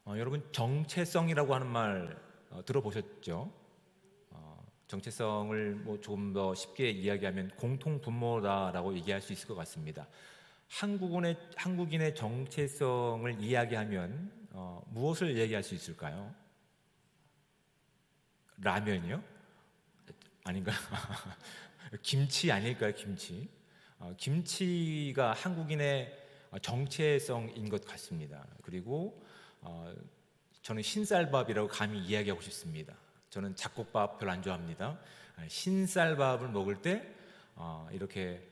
여러분 정체성이라고 하는 말 들어보셨죠? 정체성을 조금 더 쉽게 이야기하면 공통분모다라고 얘기할 수 있을 것 같습니다. 한국인의 정체성을 이야기하면 무엇을 얘기할 수 있을까요? 라면이요? 아닌가요? 김치 아닐까요? 김치. 김치가 한국인의 정체성인 것 같습니다. 그리고 저는 신쌀밥이라고 감히 이야기하고 싶습니다. 저는 잡곡밥 별로 안 좋아합니다. 신쌀밥을 먹을 때 이렇게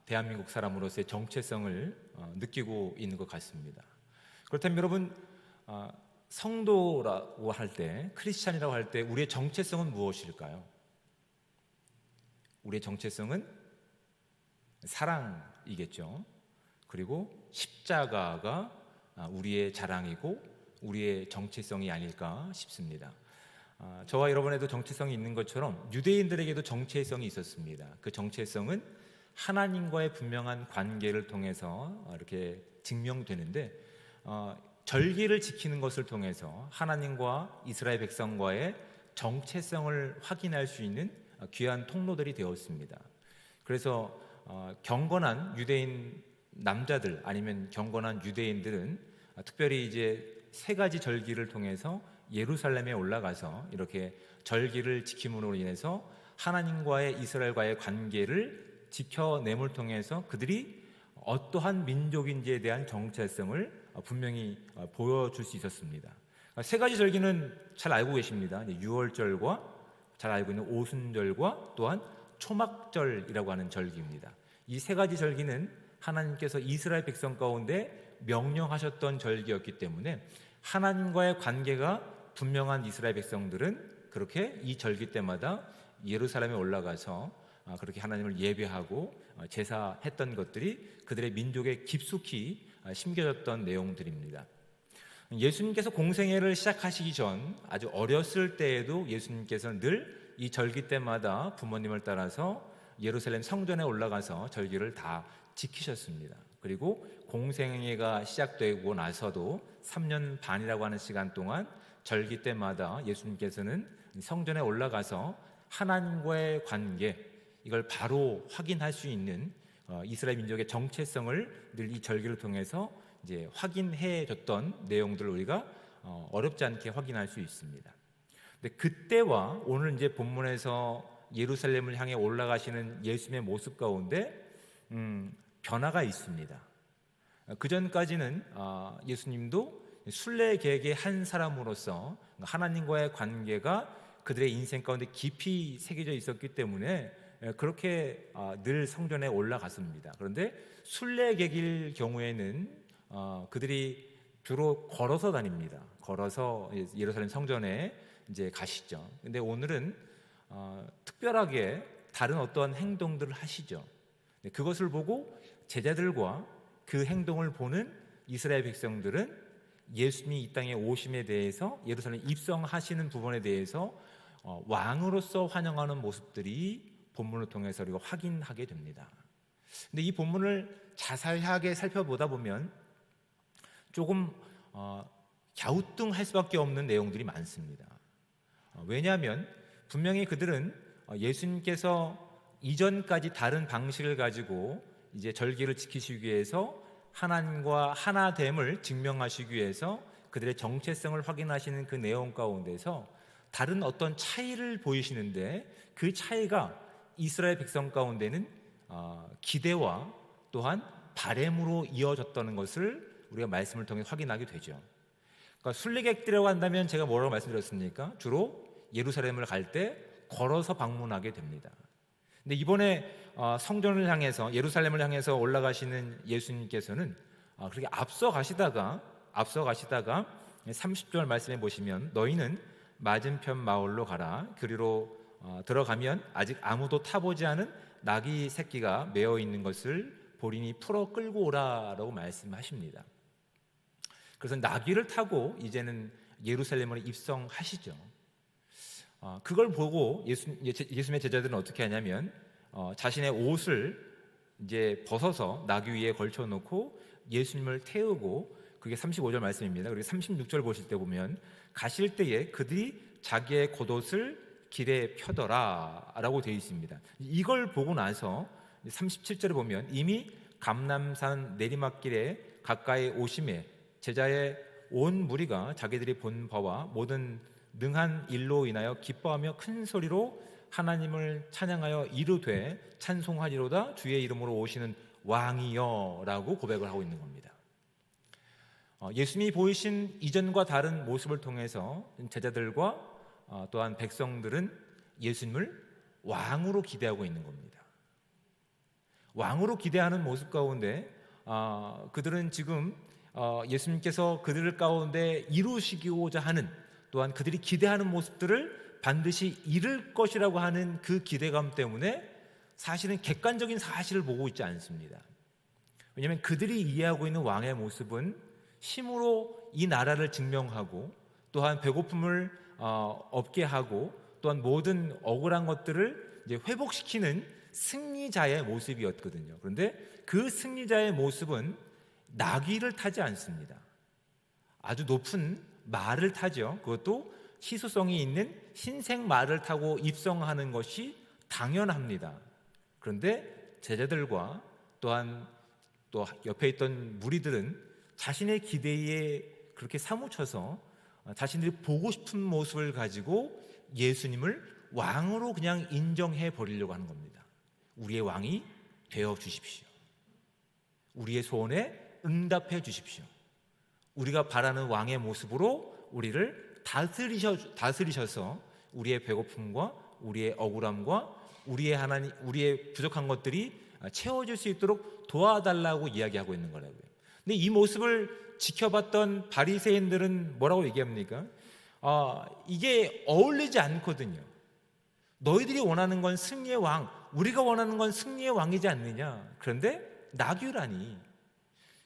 대한민국 사람으로서의 정체성을 느끼고 있는 것 같습니다. 그렇다면 여러분, 성도라고 할 때, 크리스찬이라고 할 때 우리의 정체성은 무엇일까요? 우리의 정체성은 사랑이겠죠. 그리고 십자가가 우리의 자랑이고 우리의 정체성이 아닐까 싶습니다. 저와 여러분에도 정체성이 있는 것처럼 유대인들에게도 정체성이 있었습니다. 그 정체성은 하나님과의 분명한 관계를 통해서 이렇게 증명되는데, 절기를 지키는 것을 통해서 하나님과 이스라엘 백성과의 정체성을 확인할 수 있는 귀한 통로들이 되었습니다. 그래서 경건한 유대인 남자들 아니면 경건한 유대인들은 특별히 이제 세 가지 절기를 통해서 예루살렘에 올라가서 이렇게 절기를 지킴으로 인해서 하나님과의 이스라엘과의 관계를 지켜냄을 통해서 그들이 어떠한 민족인지에 대한 정체성을 분명히 보여줄 수 있었습니다. 세 가지 절기는 잘 알고 계십니다. 유월절과 잘 알고 있는 오순절과 또한 초막절이라고 하는 절기입니다. 이 세 가지 절기는 하나님께서 이스라엘 백성 가운데 명령하셨던 절기였기 때문에 하나님과의 관계가 분명한 이스라엘 백성들은 그렇게 이 절기 때마다 예루살렘에 올라가서 그렇게 하나님을 예배하고 제사했던 것들이 그들의 민족에 깊숙이 심겨졌던 내용들입니다. 예수님께서 공생애를 시작하시기 전 아주 어렸을 때에도 예수님께서는 늘 이 절기 때마다 부모님을 따라서 예루살렘 성전에 올라가서 절기를 다 지키셨습니다. 그리고 공생애가 시작되고 나서도 3년 반이라고 하는 시간 동안 절기 때마다 예수님께서는 성전에 올라가서 하나님과의 관계, 이걸 바로 확인할 수 있는 이스라엘 민족의 정체성을 늘 이 절기를 통해서 이제 확인해 줬던 내용들을 우리가 어렵지 않게 확인할 수 있습니다. 근데 그때와 오늘 이제 본문에서 예루살렘을 향해 올라가시는 예수님의 모습 가운데 변화가 있습니다. 그 전까지는 예수님도 순례객의 한 사람으로서 하나님과의 관계가 그들의 인생 가운데 깊이 새겨져 있었기 때문에 그렇게 늘 성전에 올라갔습니다. 그런데 순례객일 경우에는 그들이 주로 걸어서 다닙니다. 걸어서 예루살렘 성전에 이제 가시죠. 근데 오늘은 특별하게 다른 어떠한 행동들을 하시죠. 그것을 보고 제자들과 그 행동을 보는 이스라엘 백성들은 예수님이 이 땅에 오심에 대해서 예루살렘 입성하시는 부분에 대해서 왕으로서 환영하는 모습들이 본문을 통해서 우리가 확인하게 됩니다. 근데 이 본문을 자세하게 살펴보다 보면 조금 갸우뚱할 수밖에 없는 내용들이 많습니다. 왜냐하면 분명히 그들은 예수님께서 이전까지 다른 방식을 가지고 이제 절기를 지키시기 위해서 하나님과 하나됨을 증명하시기 위해서 그들의 정체성을 확인하시는 그 내용 가운데서 다른 어떤 차이를 보이시는데 그 차이가 이스라엘 백성 가운데는 기대와 또한 바램으로 이어졌다는 것을 우리가 말씀을 통해 확인하게 되죠. 그러니까 순례객들이라고 한다면 제가 뭐라고 말씀드렸습니까? 주로 예루살렘을 갈 때 걸어서 방문하게 됩니다. 근데 이번에 성전을 향해서 예루살렘을 향해서 올라가시는 예수님께서는 그렇게 앞서 가시다가 30절 말씀해 보시면 너희는 맞은편 마을로 가라. 그리로 들어가면 아직 아무도 타보지 않은 나귀 새끼가 메어 있는 것을 보리니 풀어 끌고 오라라고 말씀하십니다. 그래서 나귀를 타고 이제는 예루살렘으로 입성하시죠. 그걸 보고 예수님의 제자들은 어떻게 하냐면 자신의 옷을 이제 벗어서 나귀 위에 걸쳐놓고 예수님을 태우고 그게 35절 말씀입니다. 그리고 36절 보실 때 보면 가실 때에 그들이 자기의 겉옷을 길에 펴더라 라고 되어 있습니다. 이걸 보고 나서 37절에 보면 이미 감람산 내리막길에 가까이 오심에 제자의 온 무리가 자기들이 본 바와 모든 능한 일로 인하여 기뻐하며 큰 소리로 하나님을 찬양하여 이르되 찬송하리로다 주의 이름으로 오시는 왕이여 라고 고백을 하고 있는 겁니다. 예수님이 보이신 이전과 다른 모습을 통해서 제자들과 또한 백성들은 예수님을 왕으로 기대하고 있는 겁니다. 왕으로 기대하는 모습 가운데 그들은 지금 예수님께서 그들 가운데 이루시고자 하는, 또한 그들이 기대하는 모습들을 반드시 이룰 것이라고 하는 그 기대감 때문에 사실은 객관적인 사실을 보고 있지 않습니다. 왜냐하면 그들이 이해하고 있는 왕의 모습은 힘으로 이 나라를 증명하고 또한 배고픔을 없게 하고 또한 모든 억울한 것들을 이제 회복시키는 승리자의 모습이었거든요. 그런데 그 승리자의 모습은 나귀를 타지 않습니다. 아주 높은 말을 타죠. 그것도 희소성이 있는 흰색 말을 타고 입성하는 것이 당연합니다. 그런데 제자들과 또한 또 옆에 있던 무리들은 자신의 기대에 그렇게 사무쳐서 자신들이 보고 싶은 모습을 가지고 예수님을 왕으로 그냥 인정해 버리려고 하는 겁니다. 우리의 왕이 되어 주십시오. 우리의 소원에 응답해 주십시오. 우리가 바라는 왕의 모습으로 우리를 다스리셔서 우리의 배고픔과 우리의 억울함과 우리의 부족한 것들이 채워질 수 있도록 도와달라고 이야기하고 있는 거라고요. 근데 이 모습을 지켜봤던 바리새인들은 뭐라고 얘기합니까? 이게 어울리지 않거든요. 너희들이 원하는 건 승리의 왕, 우리가 원하는 건 승리의 왕이지 않느냐. 그런데 나귀라니.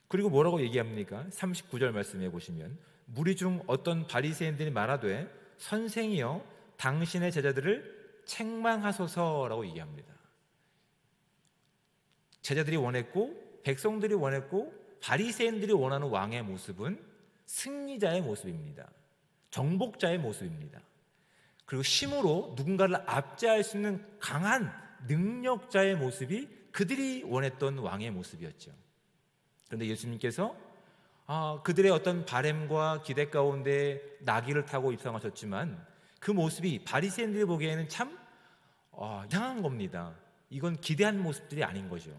그리고 뭐라고 얘기합니까? 39절 말씀해 보시면 무리 중 어떤 바리새인들이 말하되 선생이여 당신의 제자들을 책망하소서라고 얘기합니다. 제자들이 원했고 백성들이 원했고 바리새인들이 원하는 왕의 모습은 승리자의 모습입니다. 정복자의 모습입니다. 그리고 힘으로 누군가를 압제할 수 있는 강한 능력자의 모습이 그들이 원했던 왕의 모습이었죠. 그런데 예수님께서 그들의 어떤 바램과 기대 가운데 나귀를 타고 입성하셨지만 그 모습이 바리새인들이 보기에는 참 이상한 겁니다. 이건 기대한 모습들이 아닌 거죠.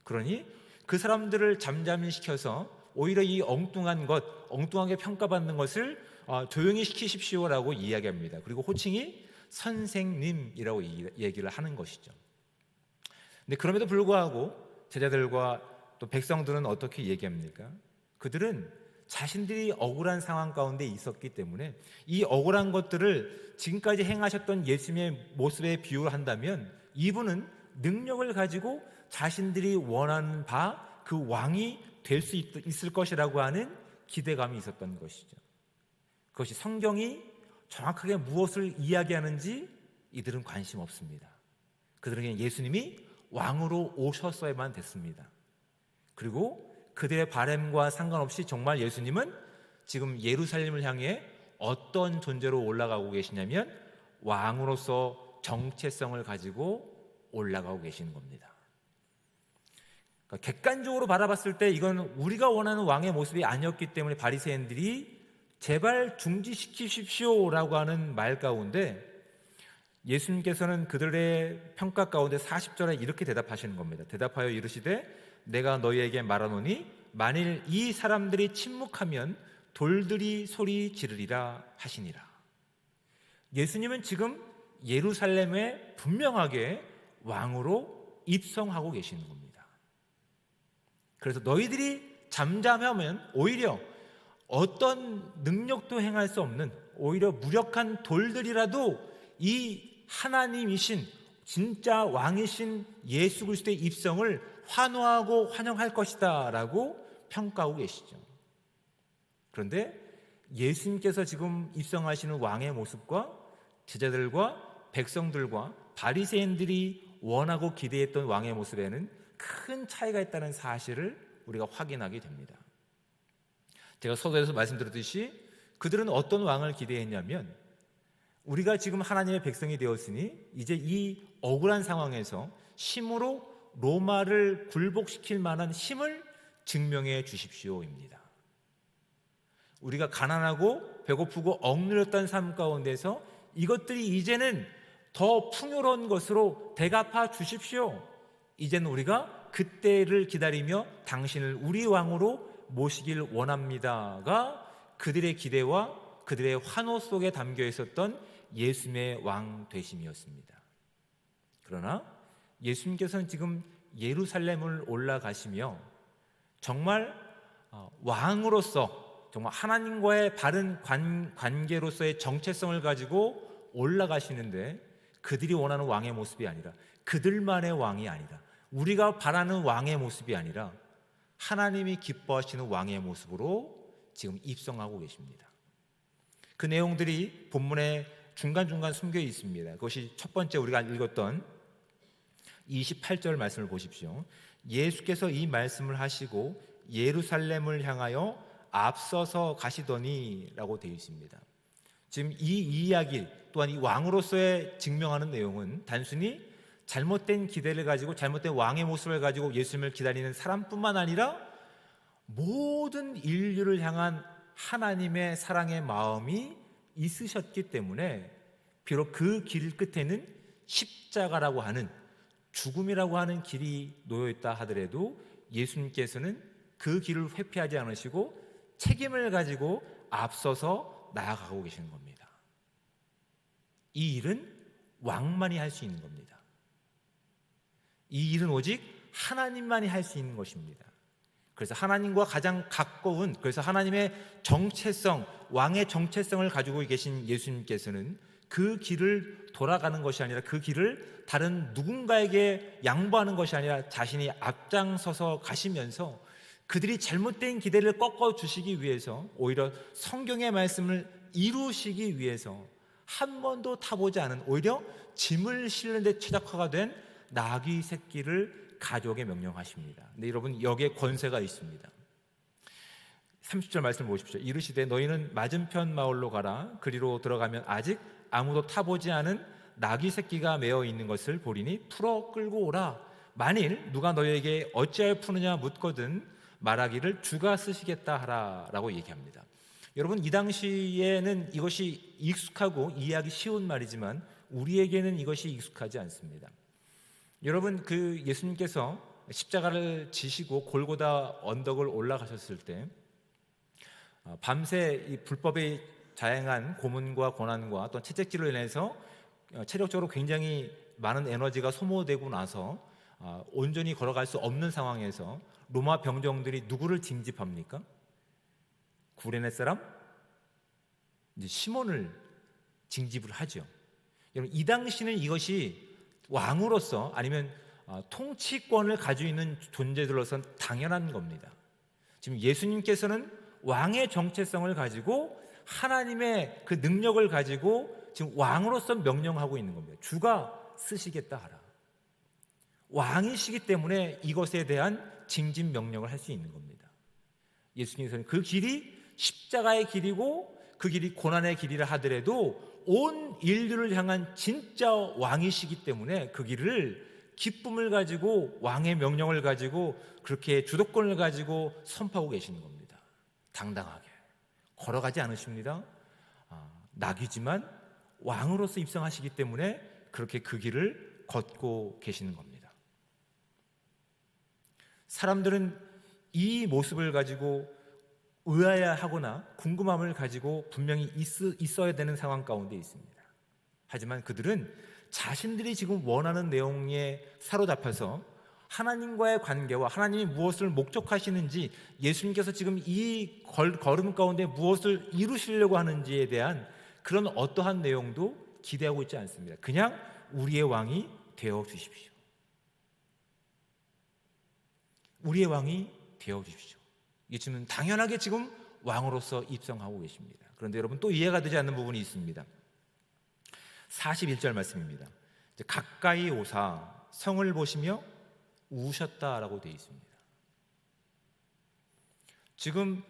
그러니 그 사람들을 잠잠히 시켜서 오히려 이 엉뚱하게 평가받는 것을 조용히 시키십시오라고 이야기합니다. 그리고 호칭이 선생님이라고 얘기를 하는 것이죠. 근데 그럼에도 불구하고 제자들과 또 백성들은 어떻게 얘기합니까? 그들은 자신들이 억울한 상황 가운데 있었기 때문에 이 억울한 것들을 지금까지 행하셨던 예수님의 모습에 비유를 한다면 이분은 능력을 가지고 자신들이 원하는 바 그 왕이 될 수 있을 것이라고 하는 기대감이 있었던 것이죠. 그것이 성경이 정확하게 무엇을 이야기하는지 이들은 관심 없습니다. 그들은 예수님이 왕으로 오셨어야만 됐습니다. 그리고 그들의 바램과 상관없이 정말 예수님은 지금 예루살렘을 향해 어떤 존재로 올라가고 계시냐면 왕으로서 정체성을 가지고 올라가고 계시는 겁니다. 그러니까 객관적으로 바라봤을 때 이건 우리가 원하는 왕의 모습이 아니었기 때문에 바리새인들이 제발 중지시키십시오라고 하는 말 가운데 예수님께서는 그들의 평가 가운데 40절에 이렇게 대답하시는 겁니다. 대답하여 이르시되 내가 너희에게 말하노니 만일 이 사람들이 침묵하면 돌들이 소리 지르리라 하시니라. 예수님은 지금 예루살렘에 분명하게 왕으로 입성하고 계시는 겁니다. 그래서 너희들이 잠잠하면 오히려 어떤 능력도 행할 수 없는 오히려 무력한 돌들이라도 이 하나님이신 진짜 왕이신 예수 그리스도의 입성을 환호하고 환영할 것이다 라고 평가하고 계시죠. 그런데 예수님께서 지금 입성하시는 왕의 모습과 제자들과 백성들과 바리새인들이 원하고 기대했던 왕의 모습에는 큰 차이가 있다는 사실을 우리가 확인하게 됩니다. 제가 서두에서 말씀드렸듯이 그들은 어떤 왕을 기대했냐면, 우리가 지금 하나님의 백성이 되었으니 이제 이 억울한 상황에서 힘으로 로마를 굴복시킬 만한 힘을 증명해 주십시오입니다. 우리가 가난하고 배고프고 억눌렸던 삶 가운데서 이것들이 이제는 더 풍요로운 것으로 대갚아 주십시오. 이제는 우리가 그때를 기다리며 당신을 우리 왕으로 모시길 원합니다가 그들의 기대와 그들의 환호 속에 담겨 있었던 예수님의 왕 되심이었습니다. 그러나 예수님께서는 지금 예루살렘을 올라가시며 정말 왕으로서, 정말 하나님과의 바른 관계로서의 정체성을 가지고 올라가시는데, 그들이 원하는 왕의 모습이 아니라, 그들만의 왕이 아니라, 우리가 바라는 왕의 모습이 아니라 하나님이 기뻐하시는 왕의 모습으로 지금 입성하고 계십니다. 그 내용들이 본문에 중간중간 숨겨 있습니다. 그것이 첫 번째 우리가 읽었던 28절 말씀을 보십시오. 예수께서 이 말씀을 하시고 예루살렘을 향하여 앞서서 가시더니 라고 되어 있습니다. 지금 이 이야기 또한 이 왕으로서의 증명하는 내용은 단순히 잘못된 기대를 가지고 잘못된 왕의 모습을 가지고 예수님을 기다리는 사람뿐만 아니라 모든 인류를 향한 하나님의 사랑의 마음이 있으셨기 때문에, 비록 그 길 끝에는 십자가라고 하는, 죽음이라고 하는 길이 놓여있다 하더라도 예수님께서는 그 길을 회피하지 않으시고 책임을 가지고 앞서서 나아가고 계시는 겁니다. 이 일은 왕만이 할 수 있는 겁니다. 이 일은 오직 하나님만이 할 수 있는 것입니다. 그래서 하나님과 가장 가까운, 그래서 하나님의 정체성, 왕의 정체성을 가지고 계신 예수님께서는 그 길을 돌아가는 것이 아니라, 그 길을 다른 누군가에게 양보하는 것이 아니라 자신이 앞장서서 가시면서 그들이 잘못된 기대를 꺾어주시기 위해서, 오히려 성경의 말씀을 이루시기 위해서 한 번도 타보지 않은, 오히려 짐을 실는 데 최적화가 된 나귀 새끼를 가족에 명령하십니다. 근데 여러분, 여기에 권세가 있습니다. 30절 말씀 보십시오. 이르시되 너희는 맞은편 마을로 가라. 그리로 들어가면 아직 아무도 타보지 않은 나귀 새끼가 매어 있는 것을 보리니 풀어 끌고 오라. 만일 누가 너희에게 어찌하여 푸느냐 묻거든 말하기를 주가 쓰시겠다 하라 라고 얘기합니다. 여러분, 이 당시에는 이것이 익숙하고 이해하기 쉬운 말이지만 우리에게는 이것이 익숙하지 않습니다. 여러분, 그 예수님께서 십자가를 지시고 골고다 언덕을 올라가셨을 때 밤새 이 불법의 다양한 고문과 고난과 또 채찍질로 인해서 체력적으로 굉장히 많은 에너지가 소모되고 나서 온전히 걸어갈 수 없는 상황에서 로마 병정들이 누구를 징집합니까? 구레네 사람? 이제 시몬을 징집을 하죠. 여러분, 이 당시는 이것이 왕으로서 아니면 통치권을 가지고 있는 존재들로서는 당연한 겁니다. 지금 예수님께서는 왕의 정체성을 가지고 하나님의 그 능력을 가지고 지금 왕으로서 명령하고 있는 겁니다. 주가 쓰시겠다 하라. 왕이시기 때문에 이것에 대한 징집 명령을 할 수 있는 겁니다. 예수님께서는 그 길이 십자가의 길이고 그 길이 고난의 길이라 하더라도 온 인류를 향한 진짜 왕이시기 때문에 그 길을 기쁨을 가지고 왕의 명령을 가지고 그렇게 주도권을 가지고 선포하고 계시는 겁니다. 당당하게 걸어가지 않으십니다. 낙이지만 왕으로서 입성하시기 때문에 그렇게 그 길을 걷고 계시는 겁니다. 사람들은 이 모습을 가지고 의아해하거나 궁금함을 가지고 분명히 있어야 되는 상황 가운데 있습니다. 하지만 그들은 자신들이 지금 원하는 내용에 사로잡혀서 하나님과의 관계와 하나님이 무엇을 목적하시는지, 예수님께서 지금 이 걸음 가운데 무엇을 이루시려고 하는지에 대한 그런 어떠한 내용도 기대하고 있지 않습니다. 그냥 우리의 왕이 되어 주십시오. 우리의 왕이 되어 주십시오. 예수님은 당연하게 지금 왕으로서 입성하고 계십니다. 그런데 여러분, 또 이해가 되지 않는 부분이 있습니다. 41절 말씀입니다. 가까이 오사 성을 보시며 우셨다라고 되어 있습니다. 지금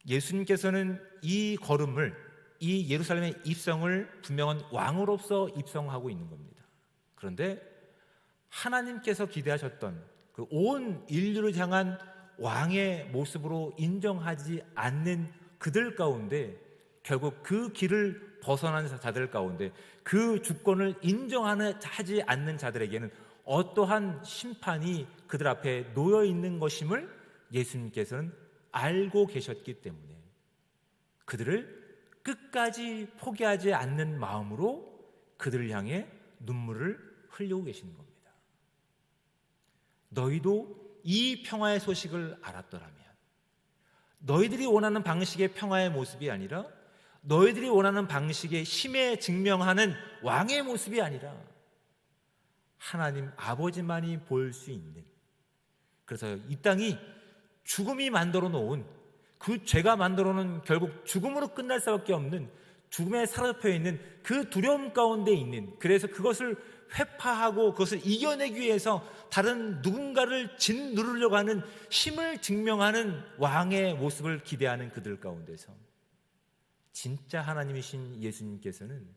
예수님께서는 이 걸음을, 이 예루살렘의 입성을 분명한 왕으로서 입성하고 있는 겁니다. 그런데 하나님께서 기대하셨던 그 온 인류를 향한 왕의 모습으로 인정하지 않는 그들 가운데, 결국 그 길을 벗어난 자들 가운데, 그 주권을 인정하지 않는 자들에게는 어떠한 심판이 그들 앞에 놓여 있는 것임을 예수님께서는 알고 계셨기 때문에 그들을 끝까지 포기하지 않는 마음으로 그들을 향해 눈물을 흘리고 계시는 겁니다. 너희도 이 평화의 소식을 알았더라면, 너희들이 원하는 방식의 평화의 모습이 아니라, 너희들이 원하는 방식의 힘에 증명하는 왕의 모습이 아니라 하나님 아버지만이 볼 수 있는, 그래서 이 땅이 죽음이 만들어 놓은, 그 죄가 만들어 놓은 결국 죽음으로 끝날 수밖에 없는, 죽음에 사로잡혀 있는 그 두려움 가운데 있는, 그래서 그것을 회파하고 그것을 이겨내기 위해서 다른 누군가를 짓누르려고 하는 힘을 증명하는 왕의 모습을 기대하는 그들 가운데서 진짜 하나님이신 예수님께서는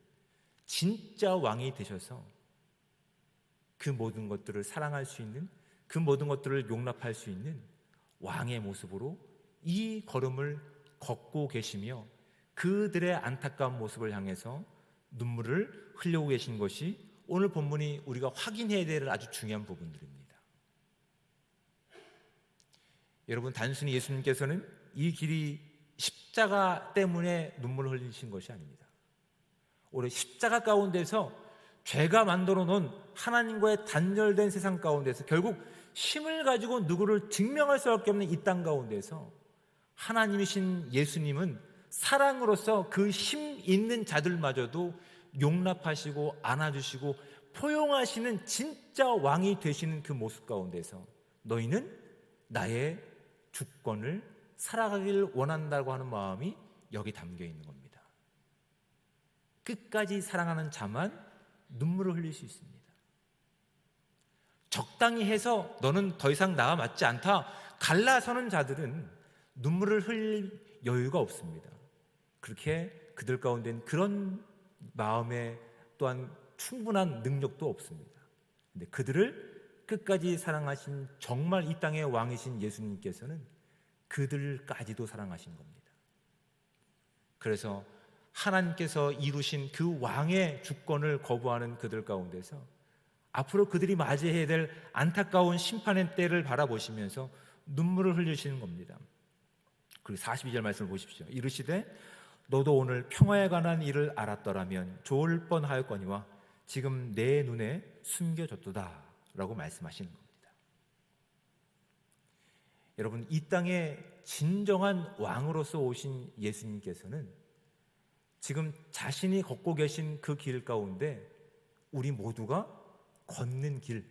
진짜 왕이 되셔서 그 모든 것들을 사랑할 수 있는, 그 모든 것들을 용납할 수 있는 왕의 모습으로 이 걸음을 걷고 계시며 그들의 안타까운 모습을 향해서 눈물을 흘리고 계신 것이 오늘 본문이 우리가 확인해야 될 아주 중요한 부분들입니다. 여러분, 단순히 예수님께서는 이 길이 십자가 때문에 눈물을 흘리신 것이 아닙니다. 오히려 십자가 가운데서 죄가 만들어 놓은 하나님과의 단절된 세상 가운데서 결국 힘을 가지고 누구를 증명할 수밖에 없는 이 땅 가운데서 하나님이신 예수님은 사랑으로서 그 힘 있는 자들마저도 용납하시고 안아주시고 포용하시는 진짜 왕이 되시는 그 모습 가운데서 너희는 나의 주권을 살아가길 원한다고 하는 마음이 여기 담겨 있는 겁니다. 끝까지 사랑하는 자만 눈물을 흘릴 수 있습니다. 적당히 해서 너는 더 이상 나와 맞지 않다 갈라서는 자들은 눈물을 흘릴 여유가 없습니다. 그렇게 그들 가운데는 그런 마음에 또한 충분한 능력도 없습니다. 근데 그들을 끝까지 사랑하신 정말 이 땅의 왕이신 예수님께서는 그들까지도 사랑하신 겁니다. 그래서 하나님께서 이루신 그 왕의 주권을 거부하는 그들 가운데서 앞으로 그들이 맞이해야 될 안타까운 심판의 때를 바라보시면서 눈물을 흘리시는 겁니다. 그리고 42절 말씀을 보십시오. 이르시되 너도 오늘 평화에 관한 일을 알았더라면 좋을 뻔하였거니와 지금 내 눈에 숨겨졌도다 라고 말씀하시는 겁니다. 여러분, 이 땅에 진정한 왕으로서 오신 예수님께서는 지금 자신이 걷고 계신 그 길 가운데 우리 모두가 걷는 길,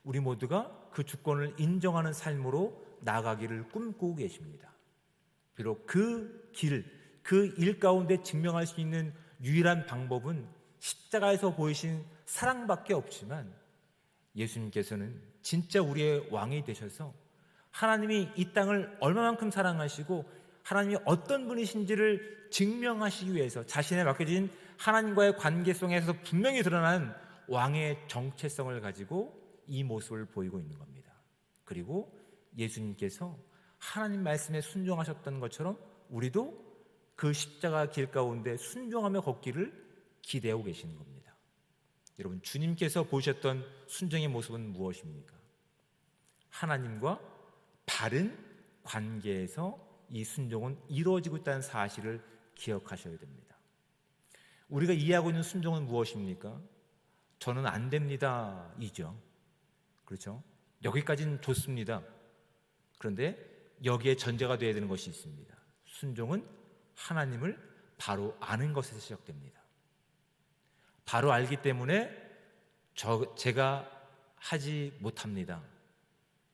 우리 모두가 그 주권을 인정하는 삶으로 나아가기를 꿈꾸고 계십니다. 비록 그 길, 그 일 가운데 증명할 수 있는 유일한 방법은 십자가에서 보이신 사랑밖에 없지만 예수님께서는 진짜 우리의 왕이 되셔서 하나님이 이 땅을 얼마만큼 사랑하시고 하나님이 어떤 분이신지를 증명하시기 위해서 자신의 맡겨진 하나님과의 관계성에서 분명히 드러난 왕의 정체성을 가지고 이 모습을 보이고 있는 겁니다. 그리고 예수님께서 하나님 말씀에 순종하셨던 것처럼 우리도 그 십자가 길 가운데 순종하며 걷기를 기대하고 계시는 겁니다. 여러분, 주님께서 보셨던 순종의 모습은 무엇입니까? 하나님과 바른 관계에서 이 순종은 이루어지고 있다는 사실을 기억하셔야 됩니다. 우리가 이해하고 있는 순종은 무엇입니까? 저는 안 됩니다 이죠. 그렇죠? 여기까지는 좋습니다. 그런데 여기에 전제가 되어야 되는 것이 있습니다. 순종은 하나님을 바로 아는 것에서 시작됩니다. 바로 알기 때문에 제가 하지 못합니다,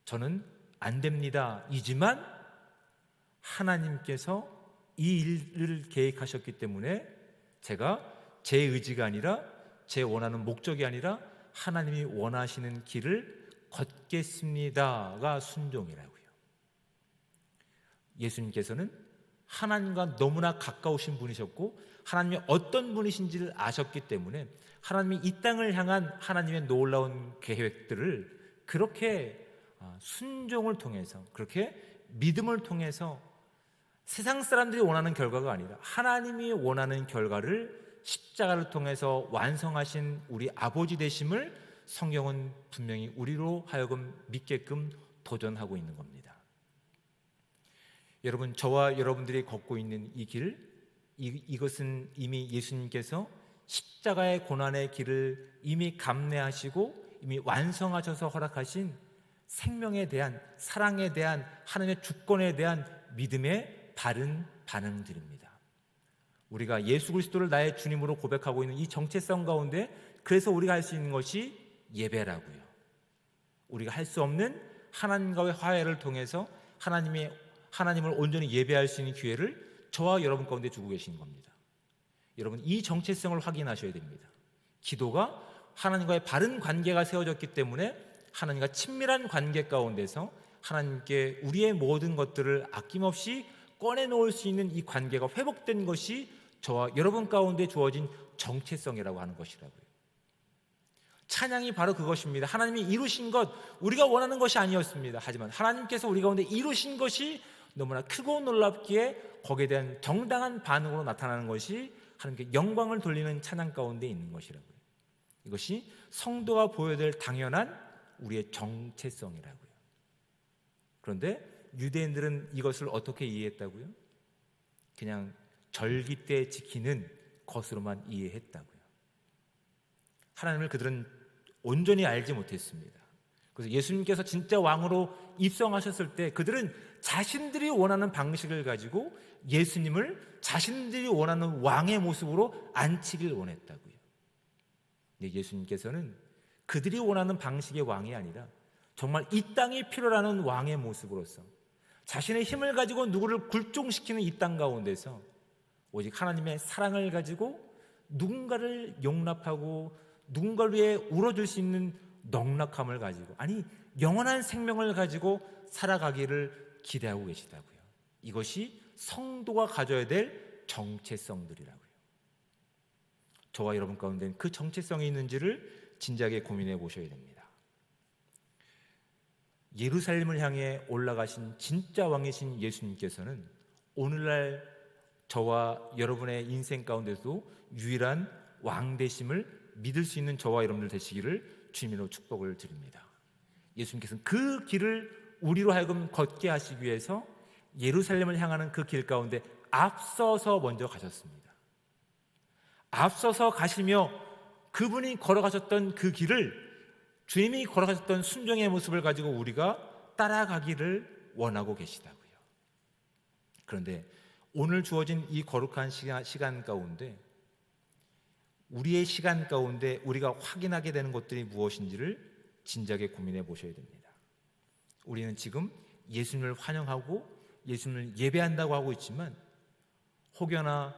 저는 안 됩니다 이지만 하나님께서 이 일을 계획하셨기 때문에 제가 제 의지가 아니라 제 원하는 목적이 아니라 하나님이 원하시는 길을 걷겠습니다가 순종이라고요. 예수님께서는 하나님과 너무나 가까우신 분이셨고 하나님이 어떤 분이신지를 아셨기 때문에 하나님이 이 땅을 향한 하나님의 놀라운 계획들을 그렇게 순종을 통해서, 그렇게 믿음을 통해서 세상 사람들이 원하는 결과가 아니라 하나님이 원하는 결과를 십자가를 통해서 완성하신 우리 아버지 되심을 성경은 분명히 우리로 하여금 믿게끔 도전하고 있는 겁니다. 여러분, 저와 여러분들이 걷고 있는 이 길, 이것은 이미 예수님께서 십자가의 고난의 길을 이미 감내하시고 이미 완성하셔서 허락하신 생명에 대한, 사랑에 대한, 하나님의 주권에 대한 믿음의 바른 반응들입니다. 우리가 예수 그리스도를 나의 주님으로 고백하고 있는 이 정체성 가운데, 그래서 우리가 할 수 있는 것이 예배라고요. 우리가 할 수 없는 하나님과의 화해를 통해서 하나님을 온전히 예배할 수 있는 기회를 저와 여러분 가운데 주고 계신 겁니다. 여러분, 이 정체성을 확인하셔야 됩니다. 기도가 하나님과의 바른 관계가 세워졌기 때문에 하나님과 친밀한 관계 가운데서 하나님께 우리의 모든 것들을 아낌없이 꺼내놓을 수 있는 이 관계가 회복된 것이 저와 여러분 가운데 주어진 정체성이라고 하는 것이라고요. 찬양이 바로 그것입니다. 하나님이 이루신 것, 우리가 원하는 것이 아니었습니다. 하지만 하나님께서 우리 가운데 이루신 것이 너무나 크고 놀랍기에 거기에 대한 정당한 반응으로 나타나는 것이 하나님께 영광을 돌리는 찬양 가운데 있는 것이라고요. 이것이 성도가 보여야 될 당연한 우리의 정체성이라고요. 그런데 유대인들은 이것을 어떻게 이해했다고요? 그냥 절기 때 지키는 것으로만 이해했다고요. 하나님을 그들은 온전히 알지 못했습니다. 그래서 예수님께서 진짜 왕으로 입성하셨을 때 그들은 자신들이 원하는 방식을 가지고 예수님을 자신들이 원하는 왕의 모습으로 앉히길 원했다고요. 근데 예수님께서는 그들이 원하는 방식의 왕이 아니라 정말 이 땅이 필요로 하는 왕의 모습으로서 자신의 힘을 가지고 누구를 굴종시키는 이 땅 가운데서 오직 하나님의 사랑을 가지고 누군가를 용납하고 누군가를 위해 울어줄 수 있는 넉넉함을 가지고, 아니 영원한 생명을 가지고 살아가기를 기대하고 계시다고요. 이것이 성도가 가져야 될 정체성들이라고요. 저와 여러분 가운데는 그 정체성이 있는지를 진지하게 고민해 보셔야 됩니다. 예루살렘을 향해 올라가신 진짜 왕이신 예수님께서는 오늘날 저와 여러분의 인생 가운데도 유일한 왕 되심을 믿을 수 있는 저와 여러분들 되시기를 주님으로 축복을 드립니다. 예수님께서는 그 길을 우리로 하여금 걷게 하시기 위해서 예루살렘을 향하는 그 길 가운데 앞서서 먼저 가셨습니다. 앞서서 가시며 그분이 걸어가셨던 그 길을, 주님이 걸어가셨던 순종의 모습을 가지고 우리가 따라가기를 원하고 계시다고요. 그런데 오늘 주어진 이 거룩한 시간 가운데, 우리의 시간 가운데 우리가 확인하게 되는 것들이 무엇인지를 진지하게 고민해 보셔야 됩니다. 우리는 지금 예수님을 환영하고 예수님을 예배한다고 하고 있지만 혹여나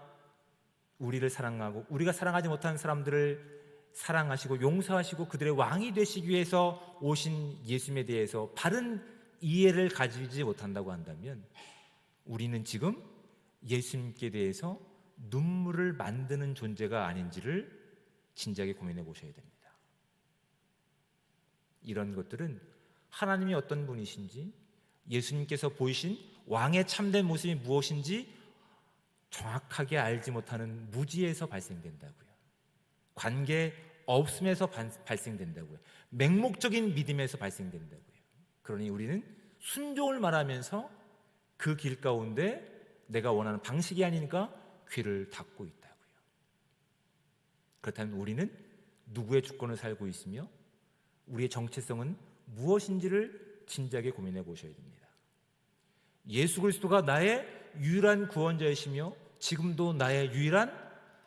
우리를 사랑하고 우리가 사랑하지 못하는 사람들을 사랑하시고 용서하시고 그들의 왕이 되시기 위해서 오신 예수님에 대해서 바른 이해를 가지지 못한다고 한다면 우리는 지금 예수님께 대해서 눈물을 만드는 존재가 아닌지를 진지하게 고민해 보셔야 됩니다. 이런 것들은 하나님이 어떤 분이신지, 예수님께서 보이신 왕의 참된 모습이 무엇인지 정확하게 알지 못하는 무지에서 발생된다고요. 관계 없음에서 발생된다고요. 맹목적인 믿음에서 발생된다고요. 그러니 우리는 순종을 말하면서 그 길 가운데 내가 원하는 방식이 아니니까 귀를 닫고 있다고요. 그렇다면 우리는 누구의 주권을 살고 있으며 우리의 정체성은 무엇인지를 진지하게 고민해 보셔야 됩니다. 예수 그리스도가 나의 유일한 구원자이시며 지금도 나의 유일한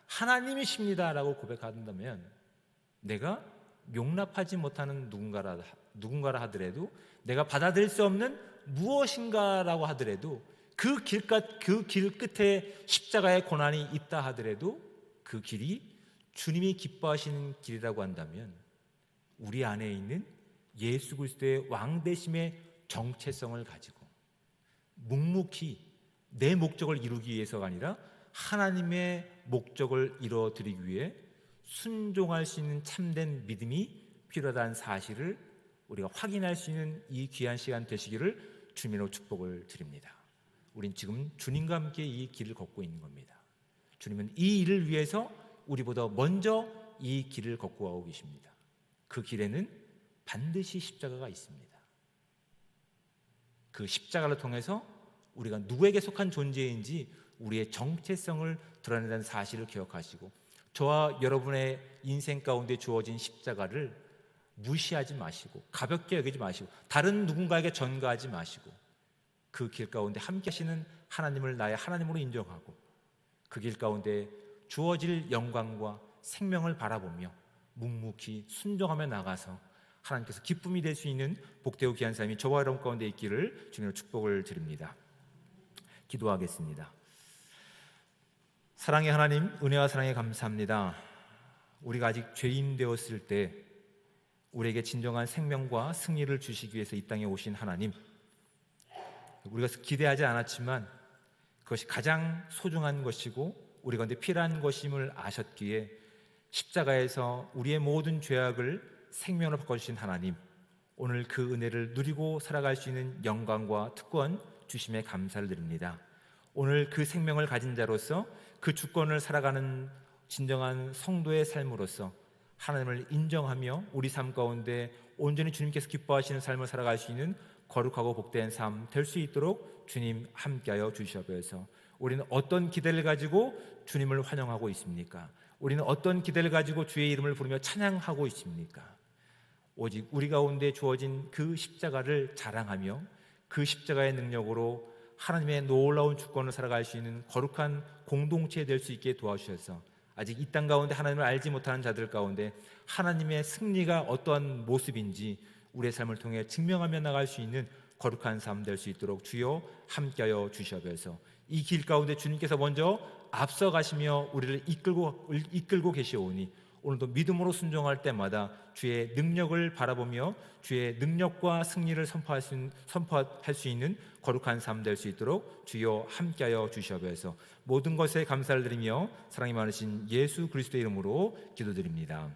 하나님이십니다라고 고백한다면 내가 용납하지 못하는 누군가라 하더라도, 내가 받아들일 수 없는 무엇인가라고 하더라도, 그 길 끝에 십자가의 고난이 있다 하더라도 그 길이 주님이 기뻐하시는 길이라고 한다면 우리 안에 있는 예수 그리스도의 왕 되심의 정체성을 가지고 묵묵히 내 목적을 이루기 위해서가 아니라 하나님의 목적을 이루어드리기 위해 순종할 수 있는 참된 믿음이 필요하다는 사실을 우리가 확인할 수 있는 이 귀한 시간 되시기를 주님으로 축복을 드립니다. 우린 지금 주님과 함께 이 길을 걷고 있는 겁니다. 주님은 이 일을 위해서 우리보다 먼저 이 길을 걷고 가고 계십니다. 그 길에는 반드시 십자가가 있습니다. 그 십자가를 통해서 우리가 누구에게 속한 존재인지 우리의 정체성을 드러낸다는 사실을 기억하시고, 저와 여러분의 인생 가운데 주어진 십자가를 무시하지 마시고 가볍게 여기지 마시고 다른 누군가에게 전가하지 마시고 그 길 가운데 함께 하시는 하나님을 나의 하나님으로 인정하고 그 길 가운데 주어질 영광과 생명을 바라보며 묵묵히 순종하며 나가서 하나님께서 기쁨이 될 수 있는 복되고 귀한 삶이 저와 여러분 가운데 있기를 주님으로 축복을 드립니다. 기도하겠습니다. 사랑의 하나님, 은혜와 사랑에 감사합니다. 우리가 아직 죄인 되었을 때 우리에게 진정한 생명과 승리를 주시기 위해서 이 땅에 오신 하나님, 우리가 기대하지 않았지만 그것이 가장 소중한 것이고 우리 가운데 필요한 것임을 아셨기에 십자가에서 우리의 모든 죄악을 생명으로 바꿔주신 하나님, 오늘 그 은혜를 누리고 살아갈 수 있는 영광과 특권 주심에 감사를 드립니다. 오늘 그 생명을 가진 자로서 그 주권을 살아가는 진정한 성도의 삶으로서 하나님을 인정하며 우리 삶 가운데 온전히 주님께서 기뻐하시는 삶을 살아갈 수 있는 거룩하고 복된 삶 될 수 있도록 주님 함께하여 주시옵소서. 우리는 어떤 기대를 가지고 주님을 환영하고 있습니까? 우리는 어떤 기대를 가지고 주의 이름을 부르며 찬양하고 있습니까? 오직 우리 가운데 주어진 그 십자가를 자랑하며 그 십자가의 능력으로 하나님의 놀라운 주권을 살아갈 수 있는 거룩한 공동체 될 수 있게 도와주셔서 아직 이 땅 가운데 하나님을 알지 못하는 자들 가운데 하나님의 승리가 어떠한 모습인지 우리의 삶을 통해 증명하며 나갈 수 있는 거룩한 삶 될 수 있도록 주여 함께하여 주시옵소서. 이 길 가운데 주님께서 먼저 앞서가시며 우리를 이끌고 계시오니 오늘도 믿음으로 순종할 때마다 주의 능력을 바라보며 주의 능력과 승리를 선포할 수 있는 거룩한 삶 될 수 있도록 주여 함께하여 주시옵소서. 모든 것에 감사를 드리며 사랑이 많으신 예수 그리스도의 이름으로 기도드립니다.